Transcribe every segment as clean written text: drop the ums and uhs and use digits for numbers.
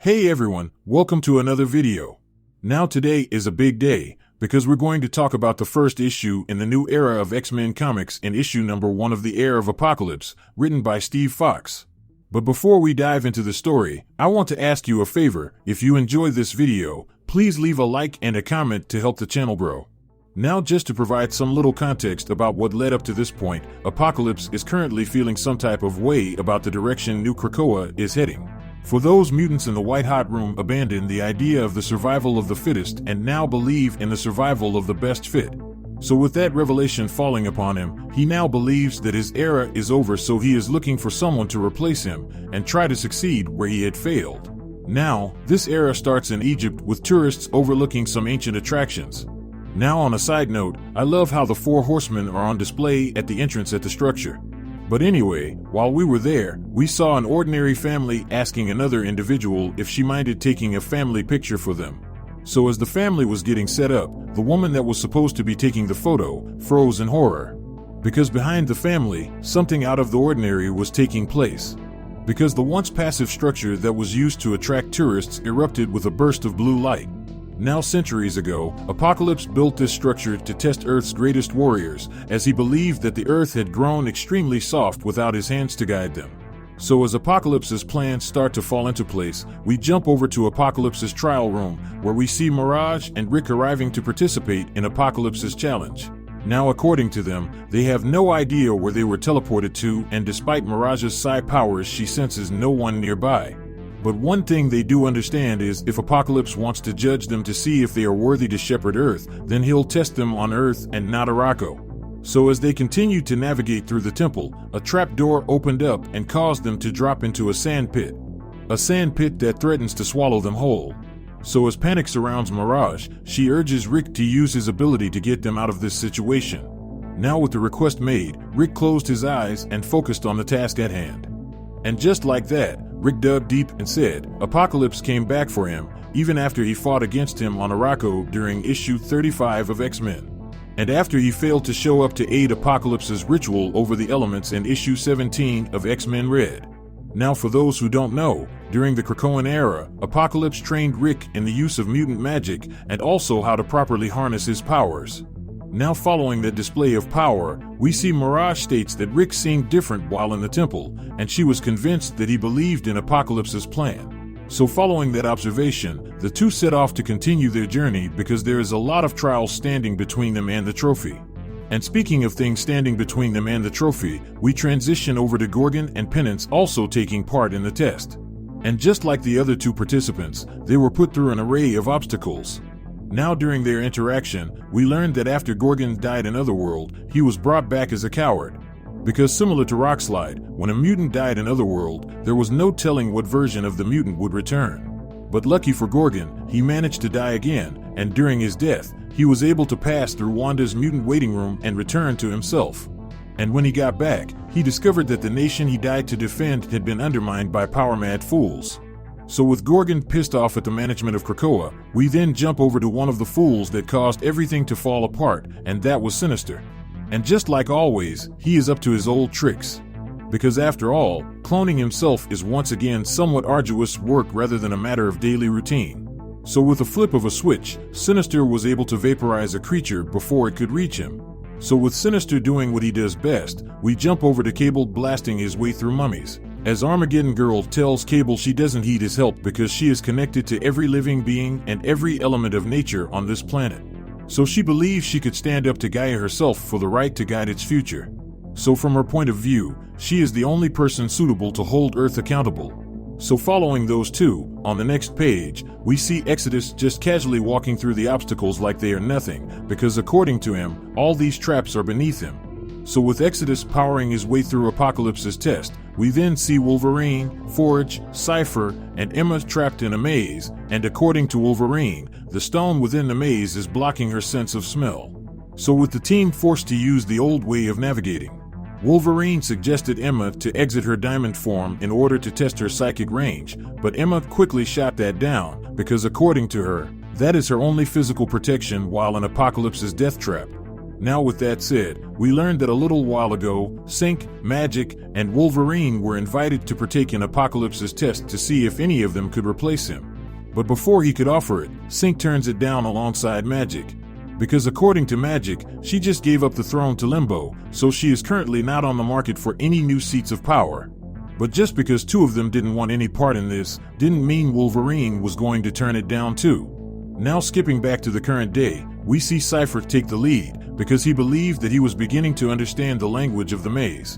Hey everyone, welcome to another video. Now today is a big day, because we're going to talk about the first issue in the new era of X-Men comics in issue number 1 of the HEIR of Apocalypse, written by Steve Fox. But before we dive into the story, I want to ask you a favor. If you enjoy this video, please leave a like and a comment to help the channel grow. Now, just to provide some little context about what led up to this point, Apocalypse is currently feeling some type of way about the direction New Krakoa is heading. For those mutants in the White Hot Room abandoned the idea of the survival of the fittest and now believe in the survival of the best fit. So with that revelation falling upon him, he now believes that his era is over, so he is looking for someone to replace him and try to succeed where he had failed. Now, this era starts in Egypt with tourists overlooking some ancient attractions. Now, on a side note, I love how the 4 horsemen are on display at the entrance at the structure. But anyway, while we were there, we saw an ordinary family asking another individual if she minded taking a family picture for them. So as the family was getting set up, the woman that was supposed to be taking the photo froze in horror. Because behind the family, something out of the ordinary was taking place. Because the once passive structure that was used to attract tourists erupted with a burst of blue light. Now, centuries ago, Apocalypse built this structure to test Earth's greatest warriors, as he believed that the Earth had grown extremely soft without his hands to guide them. So as Apocalypse's plans start to fall into place, we jump over to Apocalypse's trial room, where we see Mirage and Rick arriving to participate in Apocalypse's challenge. Now, according to them, they have no idea where they were teleported to, and despite Mirage's psi powers, she senses no one nearby. But one thing they do understand is if Apocalypse wants to judge them to see if they are worthy to shepherd Earth, then he'll test them on Earth and not Arakko. So as they continue to navigate through the temple, a trap door opened up and caused them to drop into a sand pit. A sand pit that threatens to swallow them whole. So as panic surrounds Mirage, she urges Rick to use his ability to get them out of this situation. Now, with the request made, Rick closed his eyes and focused on the task at hand. And just like that, Rick dug deep and said, Apocalypse came back for him, even after he fought against him on Arakko during issue 35 of X-Men. And after he failed to show up to aid Apocalypse's ritual over the elements in issue 17 of X-Men Red. Now, for those who don't know, during the Krakoan era, Apocalypse trained Rick in the use of mutant magic and also how to properly harness his powers. Now, following that display of power, we see Mirage states that Rick seemed different while in the temple, and she was convinced that he believed in Apocalypse's plan. So following that observation, the two set off to continue their journey because there is a lot of trials standing between them and the trophy. And speaking of things standing between them and the trophy, we transition over to Gorgon and Penance also taking part in the test. And just like the other 2 participants, they were put through an array of obstacles. Now, during their interaction, we learned that after Gorgon died in Otherworld, he was brought back as a coward. Because similar to Rockslide, when a mutant died in Otherworld, there was no telling what version of the mutant would return. But lucky for Gorgon, he managed to die again, and during his death, he was able to pass through Wanda's mutant waiting room and return to himself. And when he got back, he discovered that the nation he died to defend had been undermined by power-mad fools. So with Gorgon pissed off at the management of Krakoa, we then jump over to one of the fools that caused everything to fall apart, and that was Sinister. And just like always, he is up to his old tricks. Because after all, cloning himself is once again somewhat arduous work rather than a matter of daily routine. So with a flip of a switch, Sinister was able to vaporize a creature before it could reach him. So with Sinister doing what he does best, we jump over to Cable blasting his way through mummies. As Armageddon Girl tells Cable she doesn't need his help because she is connected to every living being and every element of nature on this planet. So she believes she could stand up to Gaia herself for the right to guide its future. So from her point of view, she is the only person suitable to hold Earth accountable. So following those 2, on the next page, we see Exodus just casually walking through the obstacles like they are nothing, because according to him, all these traps are beneath him. So with Exodus powering his way through Apocalypse's test, we then see Wolverine, Forge, Cypher, and Emma trapped in a maze, and according to Wolverine, the stone within the maze is blocking her sense of smell. So with the team forced to use the old way of navigating, Wolverine suggested Emma to exit her diamond form in order to test her psychic range, but Emma quickly shot that down because according to her, that is her only physical protection while in Apocalypse's death trap. Now with that said, we learned that a little while ago, Sync, Magic, and Wolverine were invited to partake in Apocalypse's test to see if any of them could replace him. But before he could offer it, Sync turns it down alongside Magic. Because according to Magic, she just gave up the throne to Limbo, so she is currently not on the market for any new seats of power. But just because two of them didn't want any part in this, didn't mean Wolverine was going to turn it down too. Now skipping back to the current day, we see Cypher take the lead, because he believed that he was beginning to understand the language of the maze.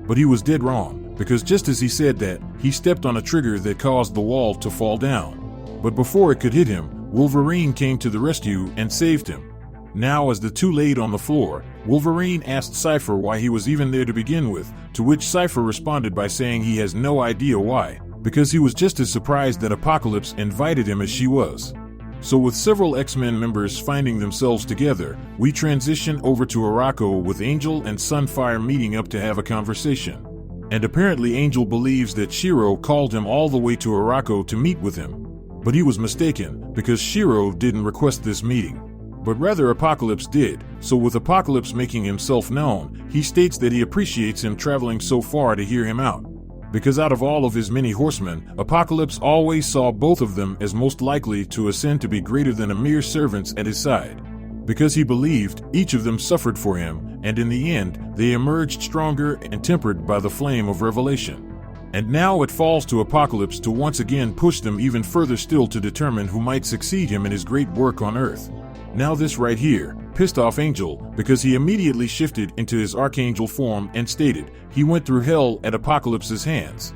But he was dead wrong, because just as he said that, he stepped on a trigger that caused the wall to fall down. But before it could hit him, Wolverine came to the rescue and saved him. Now as the two laid on the floor, Wolverine asked Cypher why he was even there to begin with, to which Cypher responded by saying he has no idea why, because he was just as surprised that Apocalypse invited him as she was. So with several X-Men members finding themselves together, we transition over to Arakko with Angel and Sunfire meeting up to have a conversation. And apparently Angel believes that Shiro called him all the way to Arakko to meet with him. But he was mistaken, because Shiro didn't request this meeting. But rather Apocalypse did, so with Apocalypse making himself known, he states that he appreciates him traveling so far to hear him out. Because out of all of his many horsemen, Apocalypse always saw both of them as most likely to ascend to be greater than a mere servants at his side. Because he believed each of them suffered for him, and in the end, they emerged stronger and tempered by the flame of revelation. And now it falls to Apocalypse to once again push them even further still to determine who might succeed him in his great work on Earth. Now this right here pissed off Angel, because he immediately shifted into his Archangel form and stated he went through hell at Apocalypse's hands.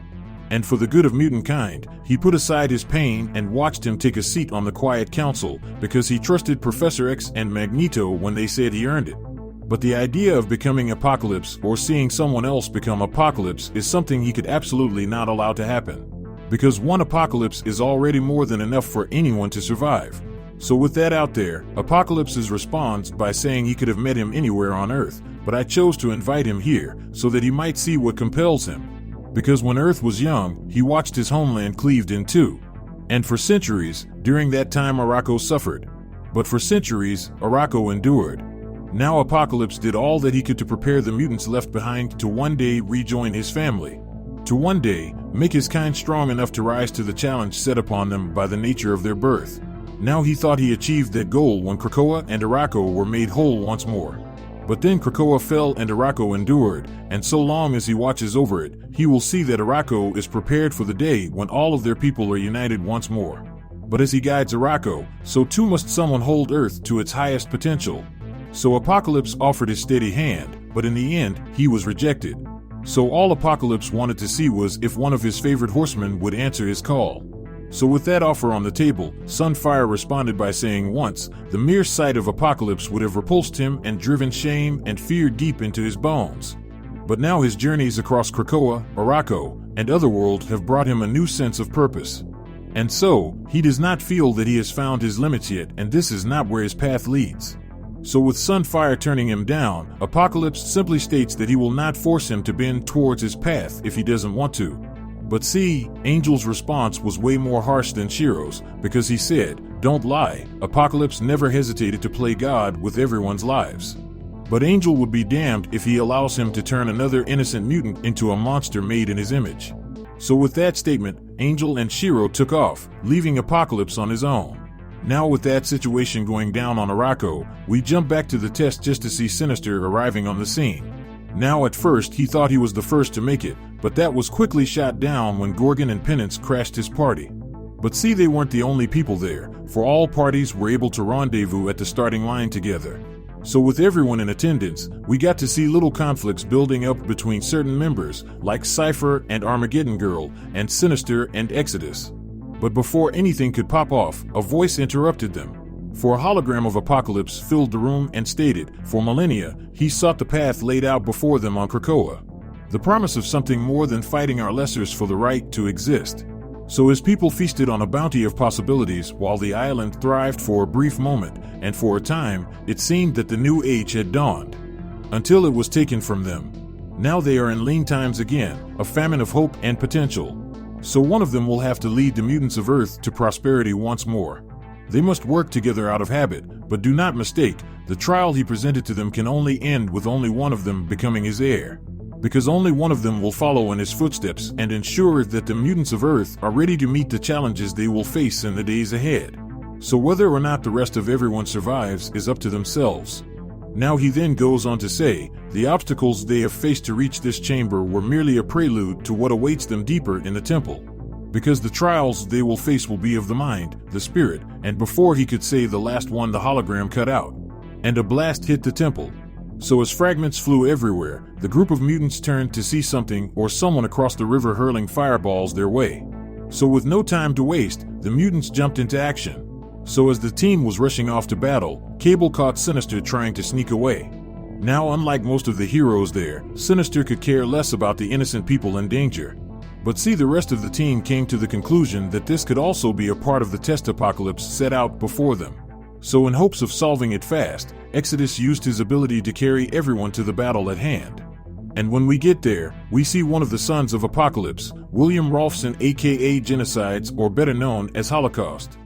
And for the good of mutant kind, he put aside his pain and watched him take a seat on the Quiet Council, because he trusted Professor X and Magneto when they said he earned it. But the idea of becoming Apocalypse or seeing someone else become Apocalypse is something he could absolutely not allow to happen. Because one Apocalypse is already more than enough for anyone to survive. So with that out there, Apocalypse responds by saying he could have met him anywhere on Earth, but I chose to invite him here so that he might see what compels him. Because when Earth was young, he watched his homeland cleaved in two. And for centuries, during that time Arakko suffered. But for centuries, Arakko endured. Now Apocalypse did all that he could to prepare the mutants left behind to one day rejoin his family. To one day, make his kind strong enough to rise to the challenge set upon them by the nature of their birth. Now he thought he achieved that goal when Krakoa and Arakko were made whole once more. But then Krakoa fell and Arakko endured, and so long as he watches over it, he will see that Arakko is prepared for the day when all of their people are united once more. But as he guides Arakko, so too must someone hold Earth to its highest potential. So Apocalypse offered his steady hand, but in the end, he was rejected. So all Apocalypse wanted to see was if one of his favorite horsemen would answer his call. So with that offer on the table, Sunfire responded by saying once, the mere sight of Apocalypse would have repulsed him and driven shame and fear deep into his bones. But now his journeys across Krakoa, Arakko, and Otherworld have brought him a new sense of purpose. And so, he does not feel that he has found his limits yet, and this is not where his path leads. So with Sunfire turning him down, Apocalypse simply states that he will not force him to bend towards his path if he doesn't want to. But see, Angel's response was way more harsh than Shiro's, because he said, don't lie, Apocalypse never hesitated to play God with everyone's lives. But Angel would be damned if he allows him to turn another innocent mutant into a monster made in his image. So with that statement, Angel and Shiro took off, leaving Apocalypse on his own. Now with that situation going down on Arakko, we jump back to the test just to see Sinister arriving on the scene. Now at first he thought he was the first to make it, but that was quickly shot down when Gorgon and Penance crashed his party. But see, they weren't the only people there, for all parties were able to rendezvous at the starting line together. So with everyone in attendance, we got to see little conflicts building up between certain members, like Cypher and Armageddon Girl, and Sinister and Exodus. But before anything could pop off, a voice interrupted them. For a hologram of Apocalypse filled the room and stated, for millennia, he sought the path laid out before them on Krakoa. The promise of something more than fighting our lessers for the right to exist. So his people feasted on a bounty of possibilities while the island thrived for a brief moment, and for a time, it seemed that the new age had dawned. Until it was taken from them. Now they are in lean times again, a famine of hope and potential. So one of them will have to lead the mutants of Earth to prosperity once more. They must work together out of habit, but do not mistake, the trial he presented to them can only end with only one of them becoming his heir. Because only one of them will follow in his footsteps and ensure that the mutants of Earth are ready to meet the challenges they will face in the days ahead. So whether or not the rest of everyone survives is up to themselves. Now he then goes on to say, the obstacles they have faced to reach this chamber were merely a prelude to what awaits them deeper in the temple. Because the trials they will face will be of the mind, the spirit, and before he could say the last one, the hologram cut out, and a blast hit the temple. So as fragments flew everywhere, the group of mutants turned to see something or someone across the river hurling fireballs their way. So with no time to waste, the mutants jumped into action. So as the team was rushing off to battle, Cable caught Sinister trying to sneak away. Now, unlike most of the heroes there, Sinister could care less about the innocent people in danger. But see, the rest of the team came to the conclusion that this could also be a part of the test apocalypse set out before them. So in hopes of solving it fast, Exodus used his ability to carry everyone to the battle at hand. And when we get there, we see one of the sons of Apocalypse, William Rolfson, aka Genocides, or better known as Holocaust.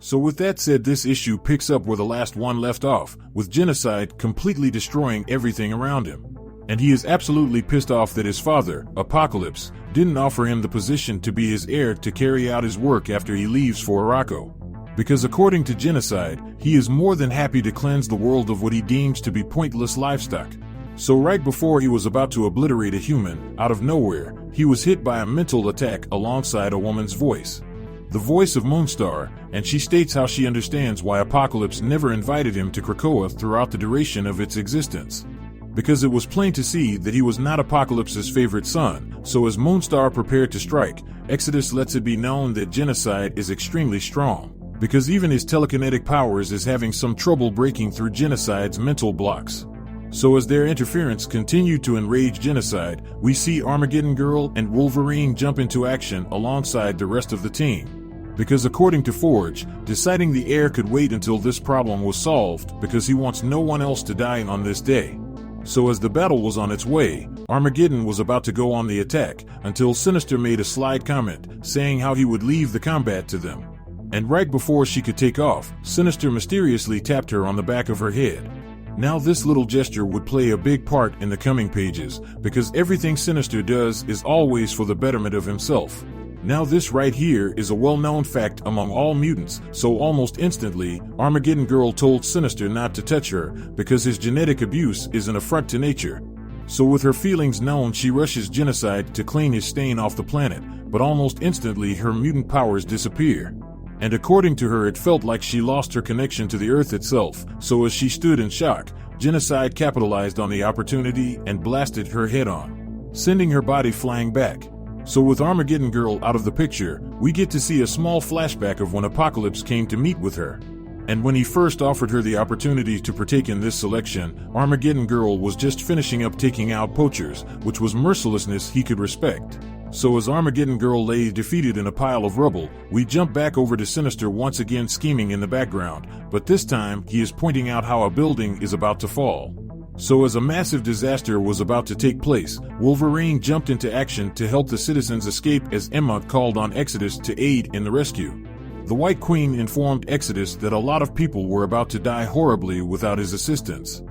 So with that said, this issue picks up where the last one left off, with Genocide completely destroying everything around him. And he is absolutely pissed off that his father, Apocalypse, didn't offer him the position to be his heir to carry out his work after he leaves for Arakko. Because according to Genocide, he is more than happy to cleanse the world of what he deems to be pointless livestock. So right before he was about to obliterate a human, out of nowhere, he was hit by a mental attack alongside a woman's voice. The voice of Moonstar, and she states how she understands why Apocalypse never invited him to Krakoa throughout the duration of its existence. Because it was plain to see that he was not Apocalypse's favorite son, so as Moonstar prepared to strike, Exodus lets it be known that Genocide is extremely strong. Because even his telekinetic powers is having some trouble breaking through Genocide's mental blocks. So as their interference continued to enrage Genocide, we see Armageddon Girl and Wolverine jump into action alongside the rest of the team. Because according to Forge, deciding the heir could wait until this problem was solved because he wants no one else to die on this day. So as the battle was on its way, Armageddon was about to go on the attack until Sinister made a sly comment saying how he would leave the combat to them. And right before she could take off, Sinister mysteriously tapped her on the back of her head. Now this little gesture would play a big part in the coming pages, because everything Sinister does is always for the betterment of himself. Now this right here is a well-known fact among all mutants, so almost instantly, Armageddon Girl told Sinister not to touch her, because his genetic abuse is an affront to nature. So with her feelings known, she rushes Genocide to clean his stain off the planet, but almost instantly her mutant powers disappear. And according to her, it felt like she lost her connection to the Earth itself, so as she stood in shock, Genocide capitalized on the opportunity and blasted her head on, sending her body flying back. So with Armageddon Girl out of the picture, we get to see a small flashback of when Apocalypse came to meet with her. And when he first offered her the opportunity to partake in this selection, Armageddon Girl was just finishing up taking out poachers, which was mercilessness he could respect. So as Armageddon Girl lay defeated in a pile of rubble, we jump back over to Sinister once again scheming in the background, but this time he is pointing out how a building is about to fall. So as a massive disaster was about to take place, Wolverine jumped into action to help the citizens escape as Emma called on Exodus to aid in the rescue. The White Queen informed Exodus that a lot of people were about to die horribly without his assistance,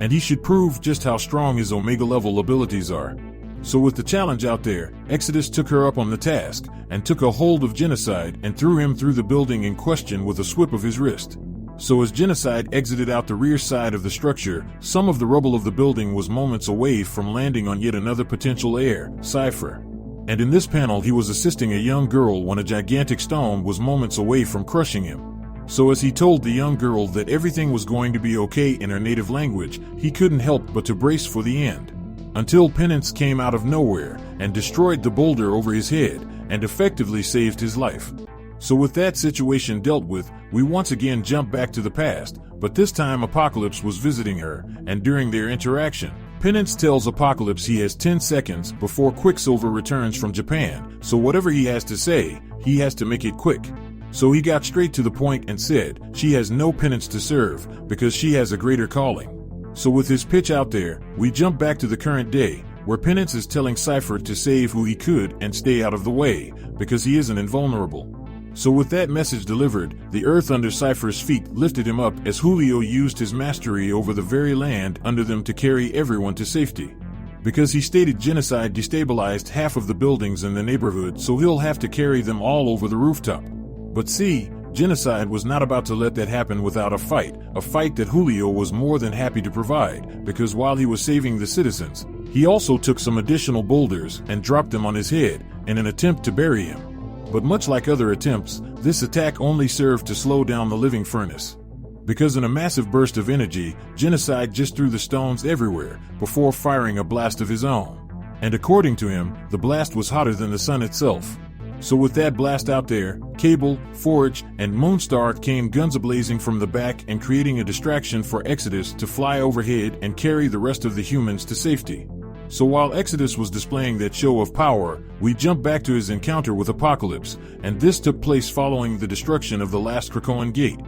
and he should prove just how strong his Omega-level abilities are. So with the challenge out there, Exodus took her up on the task, and took a hold of Genocide and threw him through the building in question with a whip of his wrist. So as Genocide exited out the rear side of the structure, some of the rubble of the building was moments away from landing on yet another potential heir, Cypher. And in this panel he was assisting a young girl when a gigantic stone was moments away from crushing him. So as he told the young girl that everything was going to be okay in her native language, he couldn't help but to brace for the end. Until Penance came out of nowhere and destroyed the boulder over his head and effectively saved his life. So with that situation dealt with, we once again jump back to the past, but this time Apocalypse was visiting her, and during their interaction, Penance tells Apocalypse he has 10 seconds before Quicksilver returns from Japan, so whatever he has to say, he has to make it quick. So he got straight to the point and said she has no penance to serve because she has a greater calling. So with his pitch out there, we jump back to the current day, where Penance is telling Cypher to save who he could and stay out of the way, because he isn't invulnerable. So with that message delivered, the earth under Cypher's feet lifted him up as Julio used his mastery over the very land under them to carry everyone to safety. Because he stated genocide destabilized half of the buildings in the neighborhood, so he'll have to carry them all over the rooftop. But see, genocide was not about to let that happen without a fight that Julio was more than happy to provide, because while he was saving the citizens, he also took some additional boulders and dropped them on his head in an attempt to bury him. But much like other attempts, this attack only served to slow down the living furnace. Because in a massive burst of energy, Genocide just threw the stones everywhere before firing a blast of his own. And according to him, the blast was hotter than the sun itself. So with that blast out there, Cable, Forge, and Moonstar came guns ablazing from the back and creating a distraction for Exodus to fly overhead and carry the rest of the humans to safety. So while Exodus was displaying that show of power, we jump back to his encounter with Apocalypse, and this took place following the destruction of the last Krakoan gate.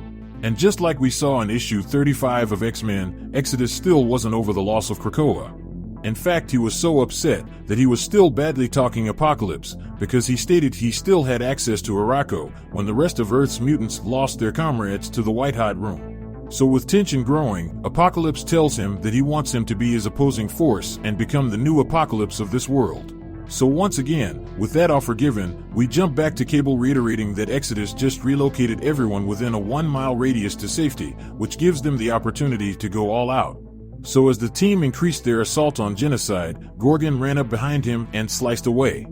And just like we saw in issue 35 of X-Men, Exodus still wasn't over the loss of Krakoa. In fact, he was so upset that he was still badly talking Apocalypse, because he stated he still had access to Arakko when the rest of Earth's mutants lost their comrades to the White Hot Room. So with tension growing, Apocalypse tells him that he wants him to be his opposing force and become the new Apocalypse of this world. So once again, with that offer given, we jump back to Cable reiterating that Exodus just relocated everyone within a 1-mile radius to safety, which gives them the opportunity to go all out. So as the team increased their assault on Genocide, Gorgon ran up behind him and sliced away.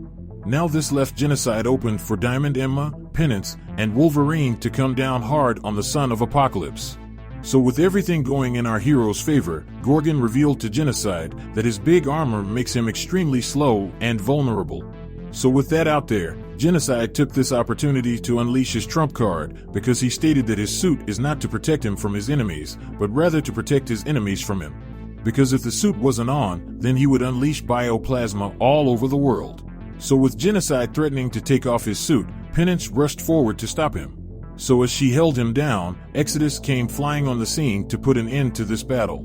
Now this left Genocide open for Diamond Emma, Penance, and Wolverine to come down hard on the son of Apocalypse. So with everything going in our hero's favor, Gorgon revealed to Genocide that his big armor makes him extremely slow and vulnerable. So with that out there, Genocide took this opportunity to unleash his trump card, because he stated that his suit is not to protect him from his enemies, but rather to protect his enemies from him. Because if the suit wasn't on, then he would unleash bioplasma all over the world. So with Genocide threatening to take off his suit, Penance rushed forward to stop him. So as she held him down, Exodus came flying on the scene to put an end to this battle.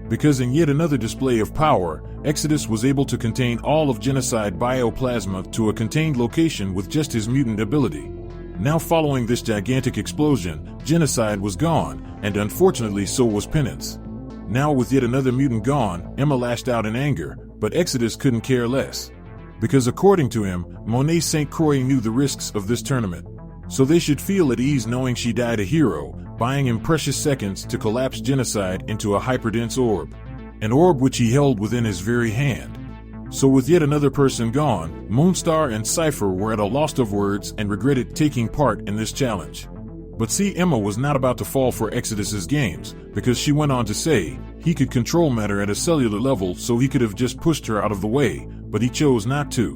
Because in yet another display of power, Exodus was able to contain all of Genocide bioplasma to a contained location with just his mutant ability. Now following this gigantic explosion, Genocide was gone, and unfortunately so was Penance. Now with yet another mutant gone, Emma lashed out in anger, but Exodus couldn't care less. Because according to him, Monet St. Croix knew the risks of this tournament. So they should feel at ease knowing she died a hero, buying him precious seconds to collapse Genocide into a hyperdense orb. An orb which he held within his very hand. So with yet another person gone, Moonstar and Cypher were at a loss of words and regretted taking part in this challenge. But see, Emma was not about to fall for Exodus's games, because she went on to say he could control matter at a cellular level, so he could have just pushed her out of the way, but he chose not to.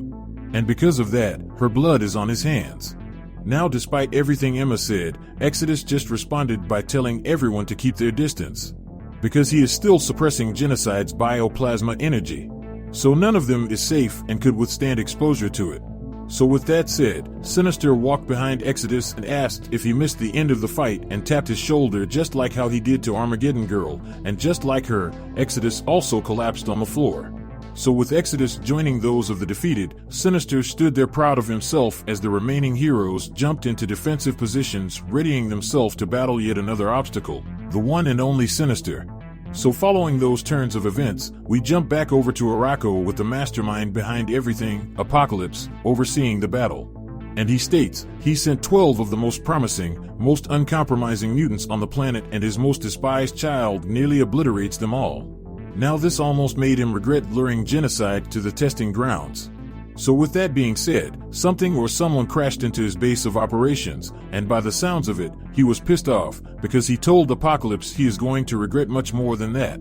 And because of that, her blood is on his hands. Now despite everything Emma said, Exodus just responded by telling everyone to keep their distance. Because he is still suppressing Genocide's bioplasma energy. So none of them is safe and could withstand exposure to it. So with that said, Sinister walked behind Exodus and asked if he missed the end of the fight and tapped his shoulder just like how he did to Armageddon Girl, and just like her, Exodus also collapsed on the floor. So with Exodus joining those of the defeated, Sinister stood there proud of himself as the remaining heroes jumped into defensive positions, readying themselves to battle yet another obstacle, the one and only Sinister. So following those turns of events, we jump back over to Arakko with the mastermind behind everything, Apocalypse, overseeing the battle. And he states he sent 12 of the most promising, most uncompromising mutants on the planet, and his most despised child nearly obliterates them all. Now this almost made him regret luring Genocide to the testing grounds. So with that being said, something or someone crashed into his base of operations, and by the sounds of it, he was pissed off, because he told Apocalypse he is going to regret much more than that.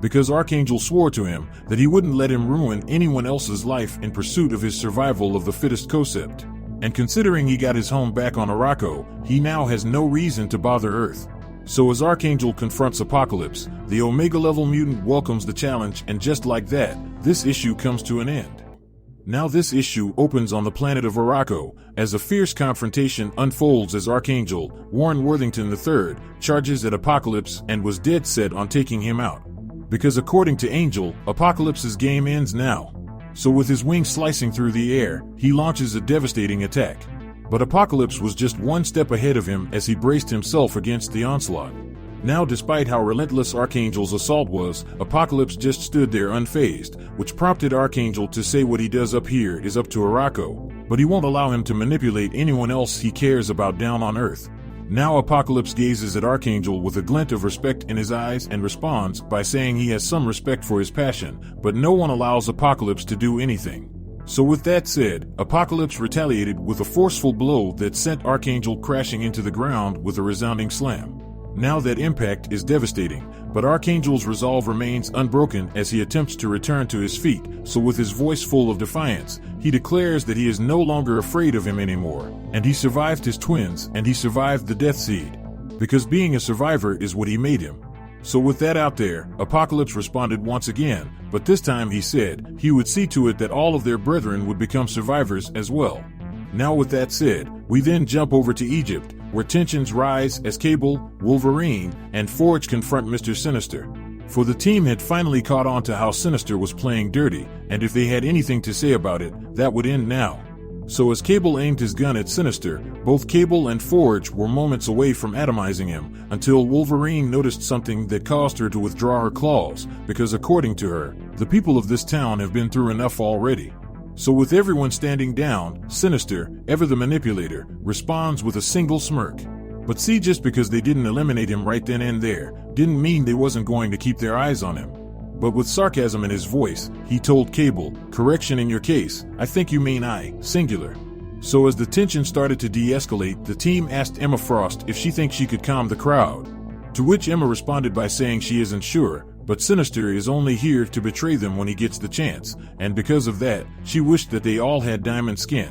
Because Archangel swore to him that he wouldn't let him ruin anyone else's life in pursuit of his survival of the fittest concept. And considering he got his home back on Arakko, he now has no reason to bother Earth. So as Archangel confronts Apocalypse, the Omega-level mutant welcomes the challenge, and just like that, this issue comes to an end. Now this issue opens on the planet of Arakko, as a fierce confrontation unfolds as Archangel, Warren Worthington III, charges at Apocalypse and was dead set on taking him out. Because according to Angel, Apocalypse's game ends now. So with his wings slicing through the air, he launches a devastating attack. But Apocalypse was just one step ahead of him as he braced himself against the onslaught. Now, despite how relentless Archangel's assault was, Apocalypse just stood there unfazed, which prompted Archangel to say what he does up here is up to Arakko, but he won't allow him to manipulate anyone else he cares about down on Earth. Now Apocalypse gazes at Archangel with a glint of respect in his eyes and responds by saying he has some respect for his passion, but no one allows Apocalypse to do anything. So with that said, Apocalypse retaliated with a forceful blow that sent Archangel crashing into the ground with a resounding slam. Now that impact is devastating, but Archangel's resolve remains unbroken as he attempts to return to his feet, so with his voice full of defiance, he declares that he is no longer afraid of him anymore, and he survived his twins and he survived the Death Seed. Because being a survivor is what he made him. So with that out there, Apocalypse responded once again, but this time he said he would see to it that all of their brethren would become survivors as well. Now with that said, we then jump over to Egypt, where tensions rise as Cable, Wolverine, and Forge confront Mr. Sinister. For the team had finally caught on to how Sinister was playing dirty, and if they had anything to say about it, that would end now. So as Cable aimed his gun at Sinister, both Cable and Forge were moments away from atomizing him, until Wolverine noticed something that caused her to withdraw her claws, because according to her, the people of this town have been through enough already. So with everyone standing down, Sinister, ever the manipulator, responds with a single smirk. But see, just because they didn't eliminate him right then and there, didn't mean they wasn't going to keep their eyes on him. But with sarcasm in his voice, he told Cable, "Correction in your case, I think you mean I, singular." So as the tension started to de-escalate, the team asked Emma Frost if she thinks she could calm the crowd. To which Emma responded by saying she isn't sure, but Sinister is only here to betray them when he gets the chance, and because of that, she wished that they all had diamond skin.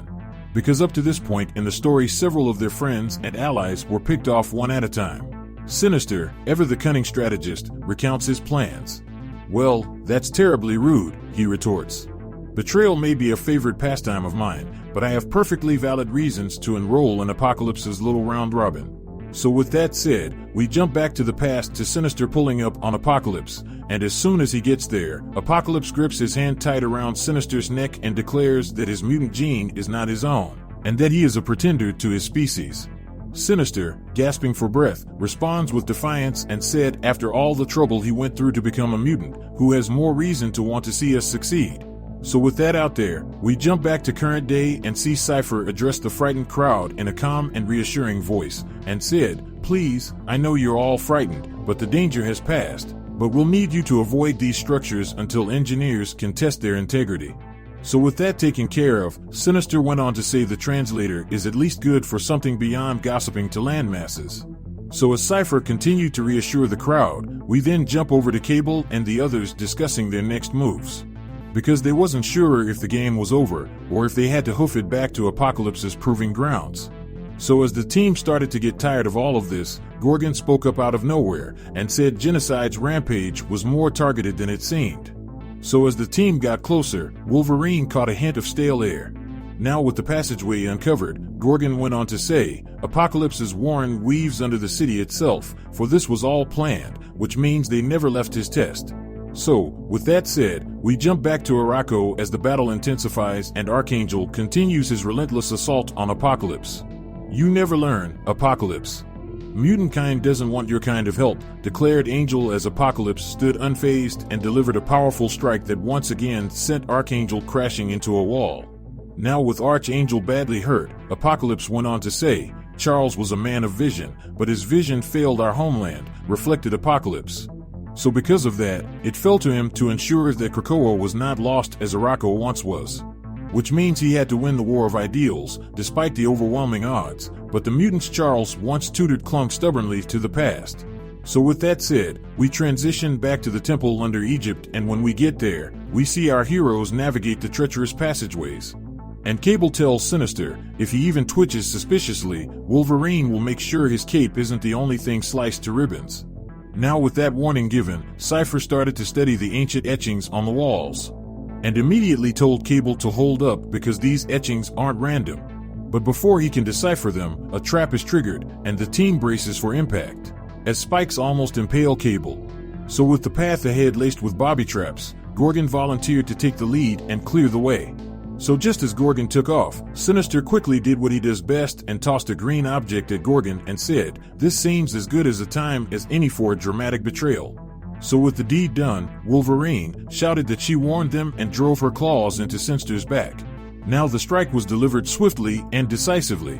Because up to this point in the story, several of their friends and allies were picked off one at a time. Sinister, ever the cunning strategist, recounts his plans. "Well, that's terribly rude," he retorts. "Betrayal may be a favorite pastime of mine, but I have perfectly valid reasons to enroll in Apocalypse's little round robin." So with that said, we jump back to the past to Sinister pulling up on Apocalypse, and as soon as he gets there, Apocalypse grips his hand tight around Sinister's neck and declares that his mutant gene is not his own, and that he is a pretender to his species. Sinister, gasping for breath, responds with defiance and said after all the trouble he went through to become a mutant, who has more reason to want to see us succeed. So with that out there, we jump back to current day and see Cypher address the frightened crowd in a calm and reassuring voice, and said, "Please, I know you're all frightened, but the danger has passed, but we'll need you to avoid these structures until engineers can test their integrity." So with that taken care of, Sinister went on to say the translator is at least good for something beyond gossiping to land masses. So as Cypher continued to reassure the crowd, we then jump over to Cable and the others discussing their next moves. Because they wasn't sure if the game was over, or if they had to hoof it back to Apocalypse's proving grounds. So as the team started to get tired of all of this, Gorgon spoke up out of nowhere, and said Genocide's rampage was more targeted than it seemed. So as the team got closer, Wolverine caught a hint of stale air. Now with the passageway uncovered, Gorgon went on to say, Apocalypse's warren weaves under the city itself, for this was all planned, which means they never left his test. So, with that said, we jump back to Arakko as the battle intensifies and Archangel continues his relentless assault on Apocalypse. "You never learn, Apocalypse. Mutant kind doesn't want your kind of help," declared Angel as Apocalypse stood unfazed and delivered a powerful strike that once again sent Archangel crashing into a wall. Now with Archangel badly hurt, Apocalypse went on to say, "Charles was a man of vision, but his vision failed our homeland," reflected Apocalypse. So because of that, it fell to him to ensure that Krakoa was not lost as Arakko once was. Which means he had to win the war of ideals, despite the overwhelming odds, but the mutants Charles once tutored clung stubbornly to the past. So with that said, we transition back to the temple under Egypt, and when we get there, we see our heroes navigate the treacherous passageways. And Cable tells Sinister, if he even twitches suspiciously, Wolverine will make sure his cape isn't the only thing sliced to ribbons. Now with that warning given, Cypher started to study the ancient etchings on the walls, and immediately told Cable to hold up because these etchings aren't random. But before he can decipher them, a trap is triggered, and the team braces for impact, as spikes almost impale Cable. So with the path ahead laced with bobby traps, Gorgon volunteered to take the lead and clear the way. So just as Gorgon took off, Sinister quickly did what he does best and tossed a green object at Gorgon and said, "This seems as good as a time as any for a dramatic betrayal." So with the deed done, Wolverine shouted that she warned them and drove her claws into Sinister's back. Now the strike was delivered swiftly and decisively.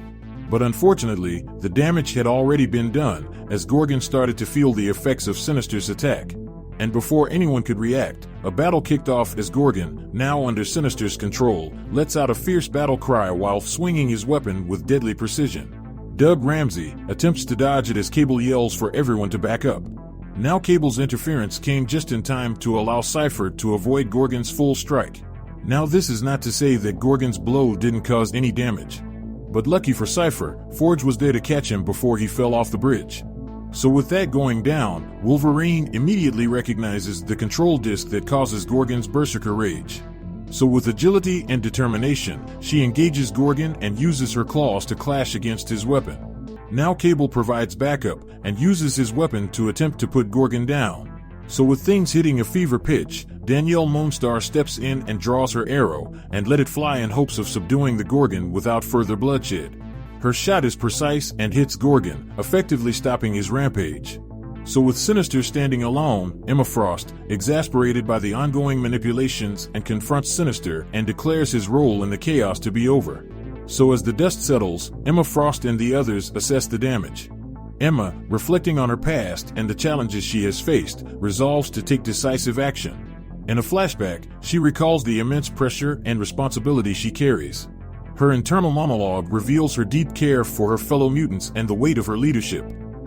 But unfortunately, the damage had already been done, as Gorgon started to feel the effects of Sinister's attack. And before anyone could react, a battle kicked off as Gorgon, now under Sinister's control, lets out a fierce battle cry while swinging his weapon with deadly precision. Doug Ramsey attempts to dodge it as Cable yells for everyone to back up. Now Cable's interference came just in time to allow Cypher to avoid Gorgon's full strike. Now this is not to say that Gorgon's blow didn't cause any damage. But lucky for Cypher, Forge was there to catch him before he fell off the bridge. So with that going down, Wolverine immediately recognizes the control disc that causes Gorgon's berserker rage. So with agility and determination, she engages Gorgon and uses her claws to clash against his weapon. Now Cable provides backup and uses his weapon to attempt to put Gorgon down. So with things hitting a fever pitch, Danielle Moonstar steps in and draws her arrow and let it fly in hopes of subduing the Gorgon without further bloodshed. Her shot is precise and hits Gorgon, effectively stopping his rampage. So with Sinister standing alone, Emma Frost, exasperated by the ongoing manipulations, and confronts Sinister and declares his role in the chaos to be over. So as the dust settles, Emma Frost and the others assess the damage. Emma, reflecting on her past and the challenges she has faced, resolves to take decisive action. In a flashback, she recalls the immense pressure and responsibility she carries. Her internal monologue reveals her deep care for her fellow mutants and the weight of her leadership.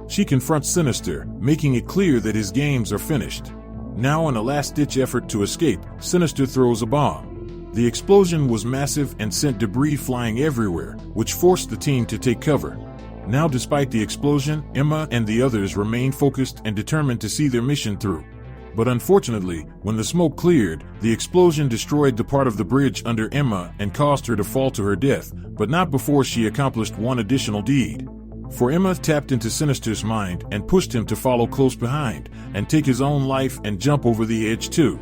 She confronts Sinister, making it clear that his games are finished. Now in a last-ditch effort to escape, Sinister throws a bomb. The explosion was massive and sent debris flying everywhere, which forced the team to take cover. Now despite the explosion, Emma and the others remain focused and determined to see their mission through. But unfortunately, when the smoke cleared, the explosion destroyed the part of the bridge under Emma and caused her to fall to her death, but not before she accomplished one additional deed. For Emma tapped into Sinister's mind and pushed him to follow close behind, and take his own life and jump over the edge too.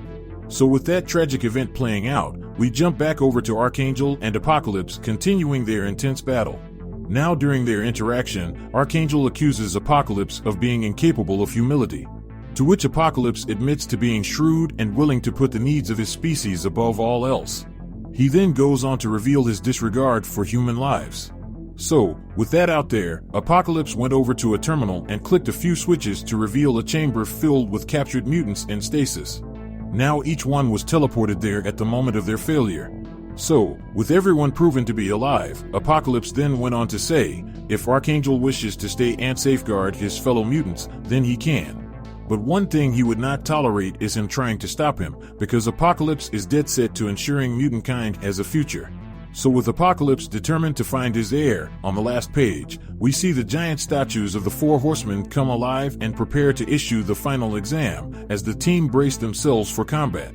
So with that tragic event playing out, we jump back over to Archangel and Apocalypse continuing their intense battle. Now during their interaction, Archangel accuses Apocalypse of being incapable of humility. To which Apocalypse admits to being shrewd and willing to put the needs of his species above all else. He then goes on to reveal his disregard for human lives. So, with that out there, Apocalypse went over to a terminal and clicked a few switches to reveal a chamber filled with captured mutants in stasis. Now each one was teleported there at the moment of their failure. So, with everyone proven to be alive, Apocalypse then went on to say, if Archangel wishes to stay and safeguard his fellow mutants, then he can. But one thing he would not tolerate is him trying to stop him, because Apocalypse is dead set to ensuring mutant kind has a future. So with Apocalypse determined to find his heir, on the last page, we see the giant statues of the Four Horsemen come alive and prepare to issue the final exam, as the team brace themselves for combat.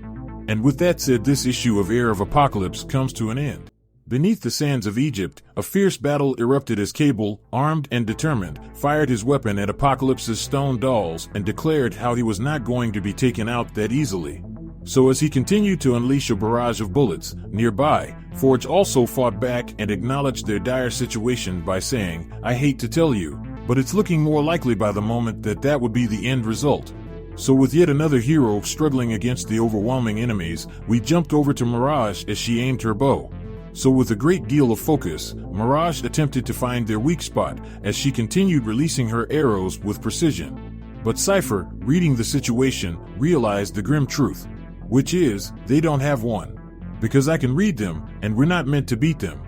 And with that said, this issue of Heir of Apocalypse comes to an end. Beneath the sands of Egypt, a fierce battle erupted as Cable, armed and determined, fired his weapon at Apocalypse's stone dolls and declared how he was not going to be taken out that easily. So as he continued to unleash a barrage of bullets, nearby, Forge also fought back and acknowledged their dire situation by saying, I hate to tell you, but it's looking more likely by the moment that that would be the end result. So with yet another hero struggling against the overwhelming enemies, we jumped over to Mirage as she aimed her bow. So with a great deal of focus, Mirage attempted to find their weak spot as she continued releasing her arrows with precision. But Cypher, reading the situation, realized the grim truth, which is, they don't have one. Because I can read them, and we're not meant to beat them.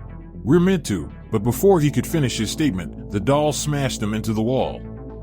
We're meant to, but before he could finish his statement, the doll smashed them into the wall.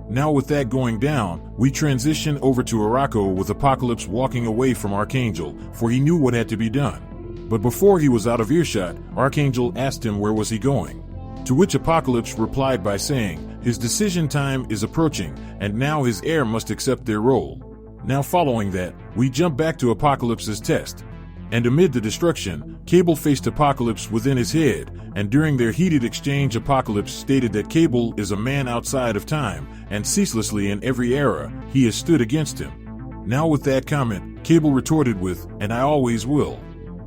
Now with that going down, we transition over to Arakko with Apocalypse walking away from Archangel, for he knew what had to be done. But before he was out of earshot, Archangel asked him where was he going. To which Apocalypse replied by saying, his decision time is approaching, and now his heir must accept their role. Now following that, we jump back to Apocalypse's test. And amid the destruction, Cable faced Apocalypse within his head, and during their heated exchange Apocalypse stated that Cable is a man outside of time, and ceaselessly in every era, he has stood against him. Now with that comment, Cable retorted with, and I always will.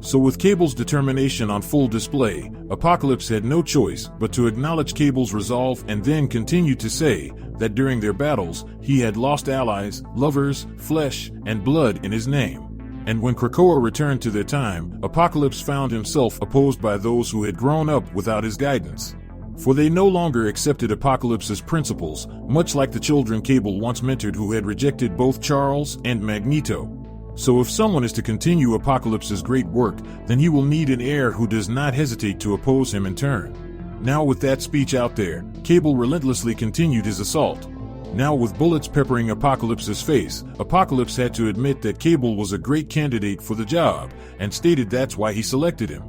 So with Cable's determination on full display, Apocalypse had no choice but to acknowledge Cable's resolve and then continue to say that during their battles, he had lost allies, lovers, flesh, and blood in his name. And when Krakoa returned to their time, Apocalypse found himself opposed by those who had grown up without his guidance. For they no longer accepted Apocalypse's principles, much like the children Cable once mentored who had rejected both Charles and Magneto. So if someone is to continue Apocalypse's great work, then he will need an heir who does not hesitate to oppose him in turn. Now with that speech out there, Cable relentlessly continued his assault. Now with bullets peppering Apocalypse's face, Apocalypse had to admit that Cable was a great candidate for the job, and stated that's why he selected him.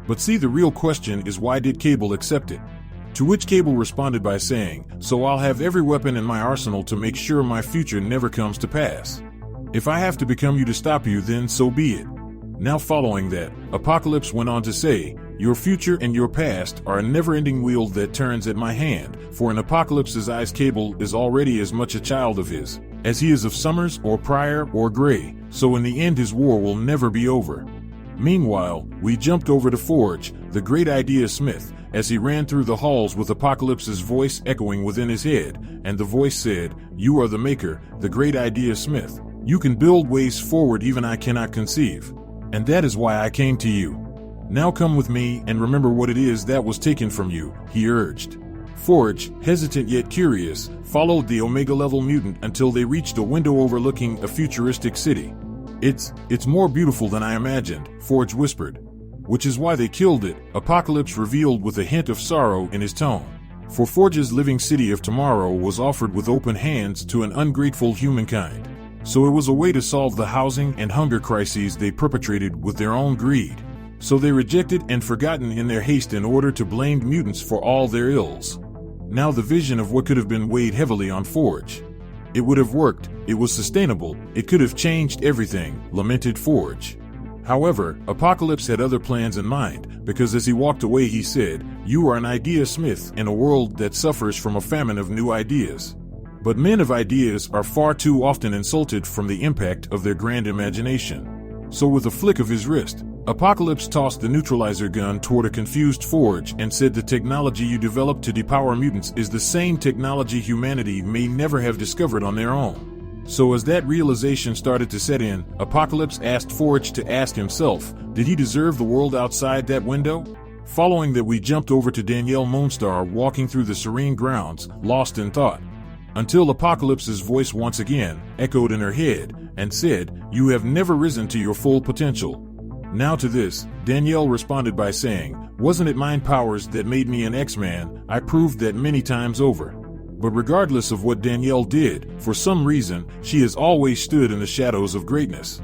But see, the real question is, why did Cable accept it? To which Cable responded by saying, "So I'll have every weapon in my arsenal to make sure my future never comes to pass. If I have to become you to stop you, then so be it." Now following that, Apocalypse went on to say, "Your future and your past are a never-ending wheel that turns at my hand, for in Apocalypse's eyes Cable is already as much a child of his as he is of Summers or Pryor or Gray, so in the end his war will never be over." Meanwhile, we jumped over to Forge, the great idea Smith, as he ran through the halls with Apocalypse's voice echoing within his head, and the voice said, "You are the maker, the great idea Smith. You can build ways forward even I cannot conceive. And that is why I came to you. Now come with me and remember what it is that was taken from you," he urged. Forge, hesitant yet curious, followed the Omega-level mutant until they reached a window overlooking a futuristic city. It's more beautiful than I imagined," Forge whispered. "Which is why they killed it," Apocalypse revealed with a hint of sorrow in his tone. For Forge's living city of tomorrow was offered with open hands to an ungrateful humankind. So it was a way to solve the housing and hunger crises they perpetrated with their own greed. So they rejected and forgotten in their haste in order to blame mutants for all their ills. Now the vision of what could have been weighed heavily on Forge. "It would have worked, it was sustainable, it could have changed everything," lamented Forge. However, Apocalypse had other plans in mind, because as he walked away he said, "You are an idea smith in a world that suffers from a famine of new ideas. But men of ideas are far too often insulted from the impact of their grand imagination." So with a flick of his wrist, Apocalypse tossed the neutralizer gun toward a confused Forge and said, "The technology you developed to depower mutants is the same technology humanity may never have discovered on their own." So as that realization started to set in, Apocalypse asked Forge to ask himself, did he deserve the world outside that window? Following that, we jumped over to Danielle Moonstar walking through the serene grounds, lost in thought. Until Apocalypse's voice once again echoed in her head and said, "You have never risen to your full potential." Now to this, Danielle responded by saying, "Wasn't it mind powers that made me an X-Man? I proved that many times over." But regardless of what Danielle did, for some reason, she has always stood in the shadows of greatness.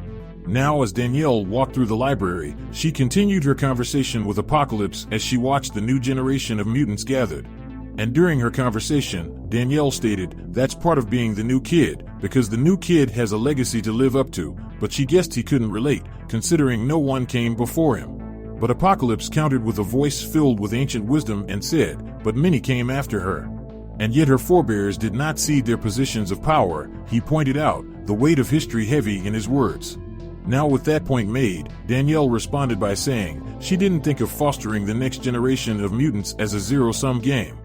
Now as Danielle walked through the library, she continued her conversation with Apocalypse as she watched the new generation of mutants gathered. And during her conversation, Danielle stated, "That's part of being the new kid, because the new kid has a legacy to live up to," but she guessed he couldn't relate, considering no one came before him. But Apocalypse countered with a voice filled with ancient wisdom and said, "But many came after her. And yet her forebears did not cede their positions of power," he pointed out, the weight of history heavy in his words. Now with that point made, Danielle responded by saying, she didn't think of fostering the next generation of mutants as a zero-sum game.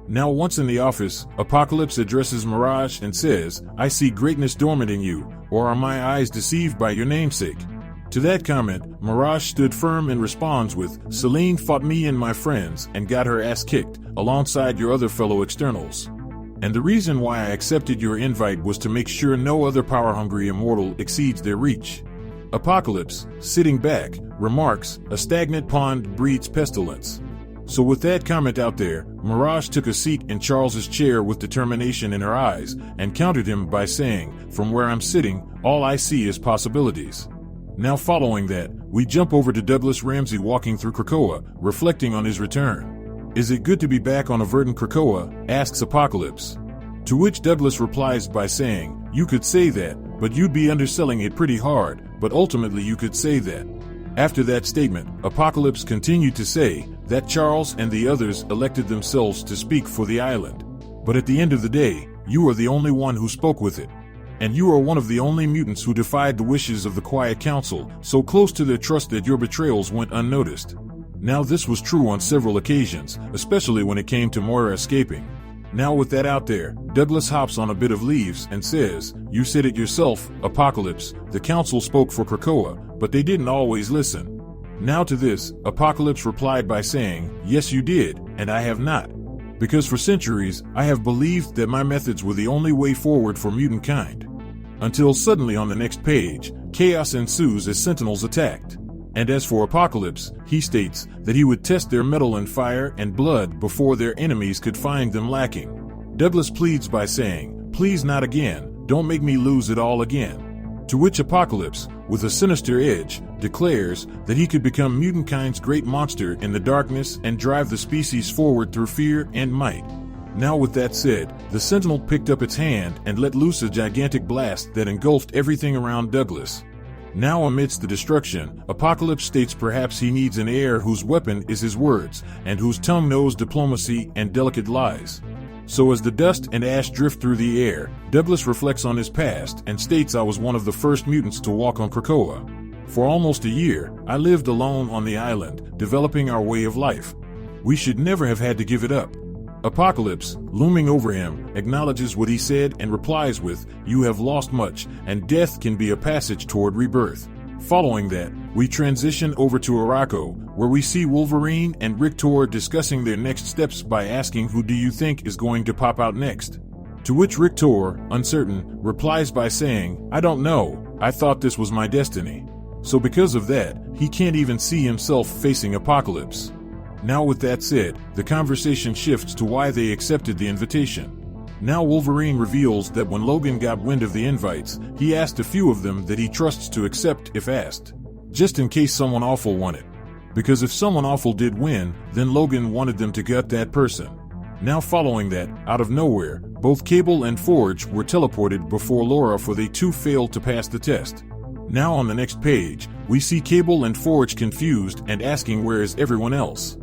Now once in the office, Apocalypse addresses Mirage and says, "I see greatness dormant in you, or are my eyes deceived by your namesake?" To that comment, Mirage stood firm and responds with, "Selene fought me and my friends and got her ass kicked, alongside your other fellow externals. And the reason why I accepted your invite was to make sure no other power-hungry immortal exceeds their reach." Apocalypse, sitting back, remarks, "A stagnant pond breeds pestilence." So with that comment out there, Mirage took a seat in Charles's chair with determination in her eyes, and countered him by saying, "From where I'm sitting, all I see is possibilities." Now following that, we jump over to Douglas Ramsey walking through Krakoa, reflecting on his return. "Is it good to be back on a verdant Krakoa?" asks Apocalypse. To which Douglas replies by saying, "You could say that, but you'd be underselling it pretty hard, but ultimately you could say that." After that statement, Apocalypse continued to say that Charles and the others elected themselves to speak for the island. But at the end of the day, you are the only one who spoke with it. And you are one of the only mutants who defied the wishes of the Quiet Council, so close to their trust that your betrayals went unnoticed. Now this was true on several occasions, especially when it came to Moira escaping. Now with that out there, Douglas hops on a bit of leaves and says, "You said it yourself, Apocalypse, the council spoke for Krakoa, but they didn't always listen." Now to this, Apocalypse replied by saying, "Yes you did, and I have not. Because for centuries, I have believed that my methods were the only way forward for mutant kind." Until suddenly on the next page, chaos ensues as Sentinels attacked. And as for Apocalypse, he states that he would test their mettle in fire and blood before their enemies could find them lacking. Douglas pleads by saying, "Please not again, don't make me lose it all again." To which Apocalypse, with a sinister edge, declares that he could become mutant kind's great monster in the darkness and drive the species forward through fear and might. Now with that said, the Sentinel picked up its hand and let loose a gigantic blast that engulfed everything around Douglas. Now amidst the destruction, Apocalypse states perhaps he needs an heir whose weapon is his words, and whose tongue knows diplomacy and delicate lies. So as the dust and ash drift through the air, Douglas reflects on his past and states, "I was one of the first mutants to walk on Krakoa. For almost a year, I lived alone on the island, developing our way of life. We should never have had to give it up." Apocalypse, looming over him, acknowledges what he said and replies with, "You have lost much, and death can be a passage toward rebirth." Following that, we transition over to Arakko, where we see Wolverine and Rictor discussing their next steps by asking, "Who do you think is going to pop out next?" To which Rictor, uncertain, replies by saying, "I don't know, I thought this was my destiny." So because of that, he can't even see himself facing Apocalypse. Now with that said, the conversation shifts to why they accepted the invitation. Now Wolverine reveals that when Logan got wind of the invites, he asked a few of them that he trusts to accept if asked, just in case someone awful won it. Because if someone awful did win, then Logan wanted them to gut that person. Now following that, out of nowhere, both Cable and Forge were teleported before Laura, for they too failed to pass the test. Now on the next page, we see Cable and Forge confused and asking, "Where is everyone else?"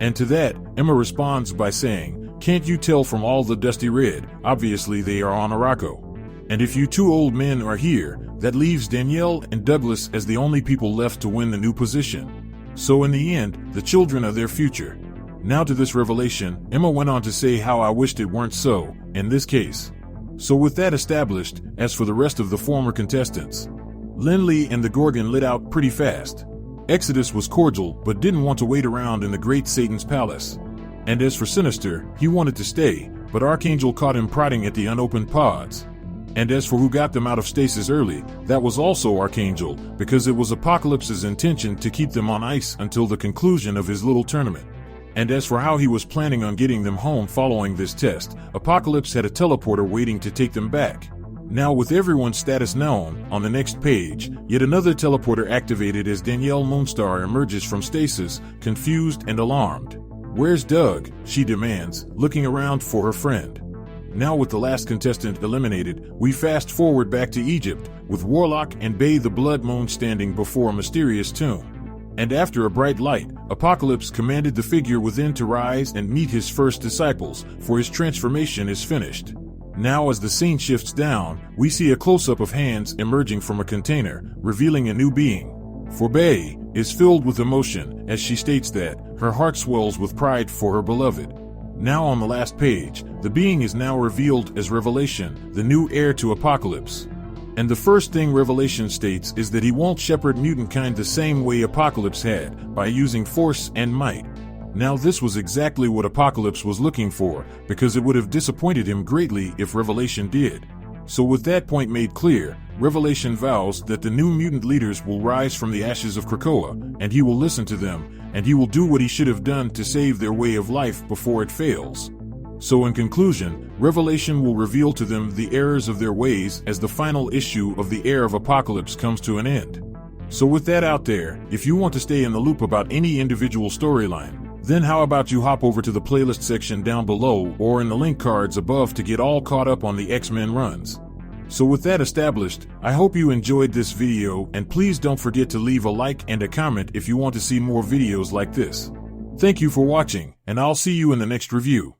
And to that, Emma responds by saying, "Can't you tell from all the dusty red? Obviously they are on Arakko. And if you two old men are here, that leaves Danielle and Douglas as the only people left to win the new position. So in the end, the children are their future." Now to this revelation, Emma went on to say how I wished it weren't so, in this case. So with that established, as for the rest of the former contestants, Lindley and the Gorgon lit out pretty fast. Exodus was cordial, but didn't want to wait around in the Great Satan's palace. And as for Sinister, he wanted to stay, but Archangel caught him prodding at the unopened pods. And as for who got them out of stasis early, that was also Archangel, because it was Apocalypse's intention to keep them on ice until the conclusion of his little tournament. And as for how he was planning on getting them home following this test, Apocalypse had a teleporter waiting to take them back. Now with everyone's status known, on the next page, yet another teleporter activated as Danielle Moonstar emerges from stasis, confused and alarmed. "Where's Doug?" she demands, looking around for her friend. Now with the last contestant eliminated, we fast forward back to Egypt, with Warlock and Bay the Blood Moon standing before a mysterious tomb. And after a bright light, Apocalypse commanded the figure within to rise and meet his first disciples, for his transformation is finished. Now as the scene shifts down, we see a close-up of hands emerging from a container, revealing a new being. For Bay is filled with emotion as she states that her heart swells with pride for her beloved. Now on the last page, the being is now revealed as Revelation, the new heir to Apocalypse. And the first thing Revelation states is that he won't shepherd mutant kind the same way Apocalypse had, by using force and might. Now this was exactly what Apocalypse was looking for, because it would have disappointed him greatly if Revelation did. So with that point made clear, Revelation vows that the new mutant leaders will rise from the ashes of Krakoa, and he will listen to them, and he will do what he should have done to save their way of life before it fails. So in conclusion, Revelation will reveal to them the errors of their ways as the final issue of the Heir of Apocalypse comes to an end. So with that out there, if you want to stay in the loop about any individual storyline, then how about you hop over to the playlist section down below or in the link cards above to get all caught up on the X-Men runs. So with that established, I hope you enjoyed this video, and please don't forget to leave a like and a comment if you want to see more videos like this. Thank you for watching, and I'll see you in the next review.